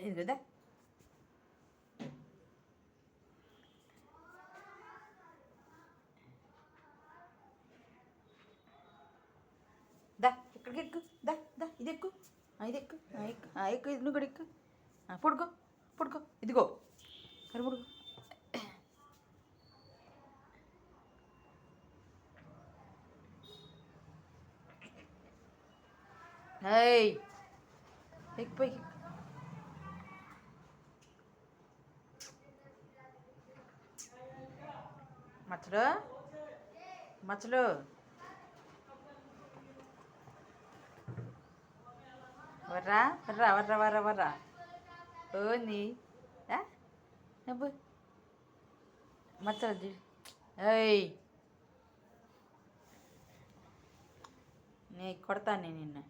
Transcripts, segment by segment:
ఇదిగో దా దా ఇక్కడికి ఎక్కు దా దా ఇది ఎక్కు ఇది ఎక్కు ఎక్కు ఎక్కు ఇది నువ్వు కూడా ఎక్కు పడుకో పడుకో ఇదిగో సరే పడుకో ఏయ్ ఎక్కు పైకి మచ్చలు మచ్చలు వర్రా వర్రా వర్రా వర్రా వర్రా ఓని అబ్బు మచ్చలు ఏయ్ నీ కొడతాను నేను నిన్ను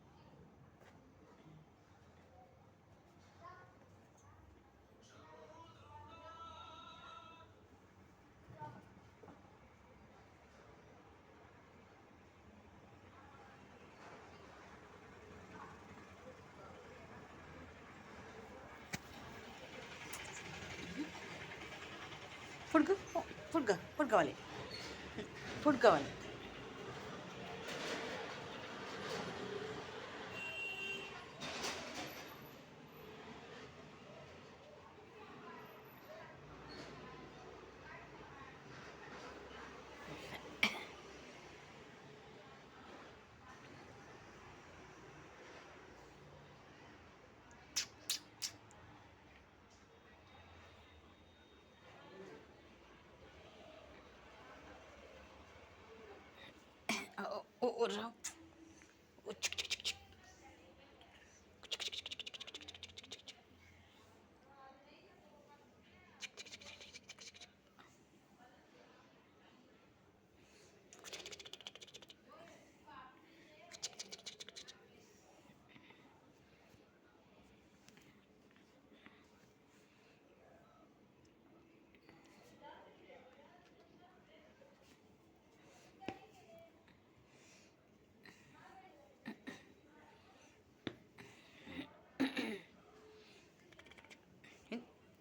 ఫుడ్ ఫుడ్ ఫుడ్ కావాలి ఫుడ్ కావాలి రా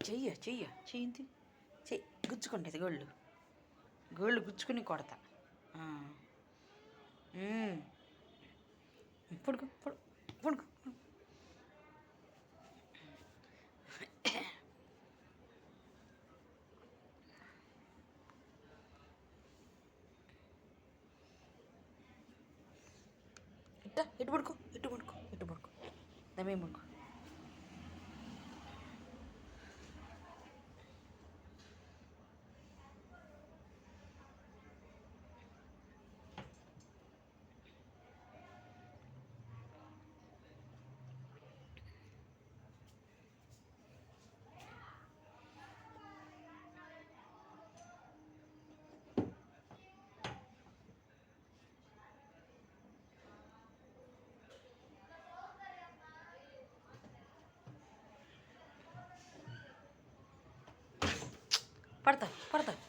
చెయ్యి చెయ్యి గుచ్చుకుంటుంది గోళ్ళు గుచ్చుకుని కొడతా పడుకో పడుకో ఇటు పడుకో దమే పడుకో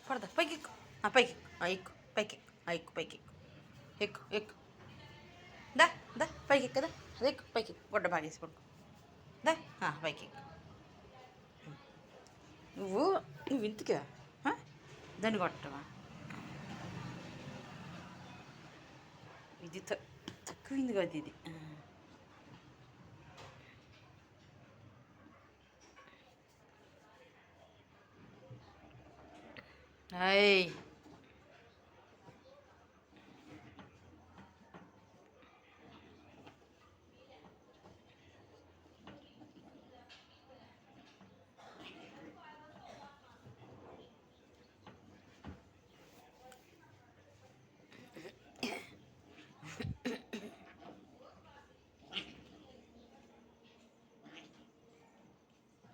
పడతా పైకి ఎక్కు దా పైకి ఎక్కు ఎక్కు పైకి గుడ్డ బాగేసి పడుకో దా పైకి నువ్వు ఇంటికా దాన్ని కొట్టవా ఇది తక్కువైంది కదా ఇది అయ్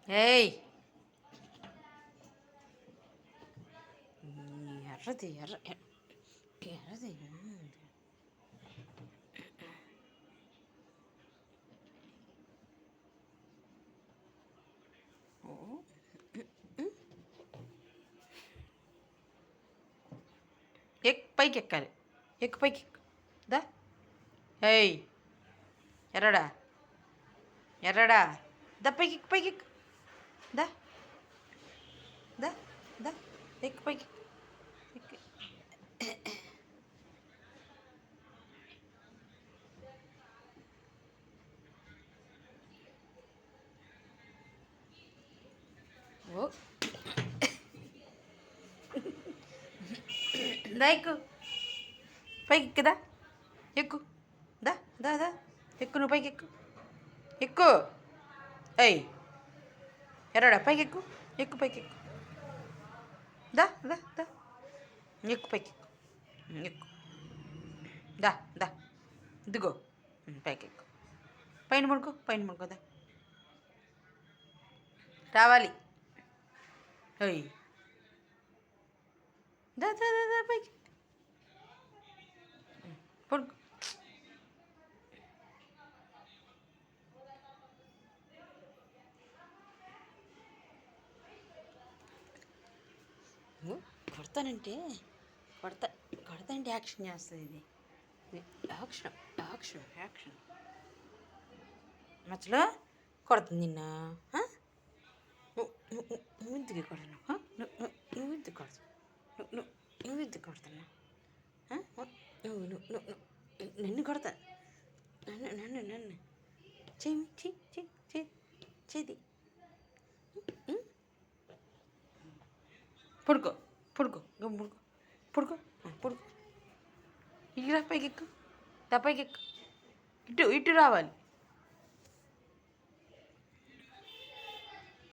ఏయ్ ఎర్రది పైకి ఎక్కాలి పైకి దా ఏయ్ ఎర్రడా దా పైకి దా దా దా ఎక్కు పైకి ఎక్కి. ఓ దా ఎక్కు పైకి ఎక్కుదా ఎక్కు దా దా దా ఎక్కు నువ్వు పైకి ఎక్కు ఎక్కు అయ్ ఎరాడా పైకి ఎక్కు ఎక్కు పైకి ఎక్కు దా దా దా ఎక్కు పైకి ఎక్కు ఎక్కు దా దా ఇదిగో పైకి ఎక్కు పైన పడుకో దా రావాలి అయ్ దా దా దా దా పైకి పడుకో కొడతానంటే కొడతా కొడతా అంటే యాక్షన్ చేస్తుంది ఇది యాక్షన్ యాక్షన్ యాక్షన్ మచ్చలో కొడుతుంది నిన్న నువ్వు ఇంటికి కొడతాను నువ్వు ఇంటికి కొడతావు నువ్వు ఇంటికి కొడుతున్నావు నన్ను కొడతా నన్ను చేది పడుకో పడుకో పడుకో పడుకో పడుకో ఇటు రా పైకి ఎక్కు దా పైకి ఎక్కు ఇటు రావాలి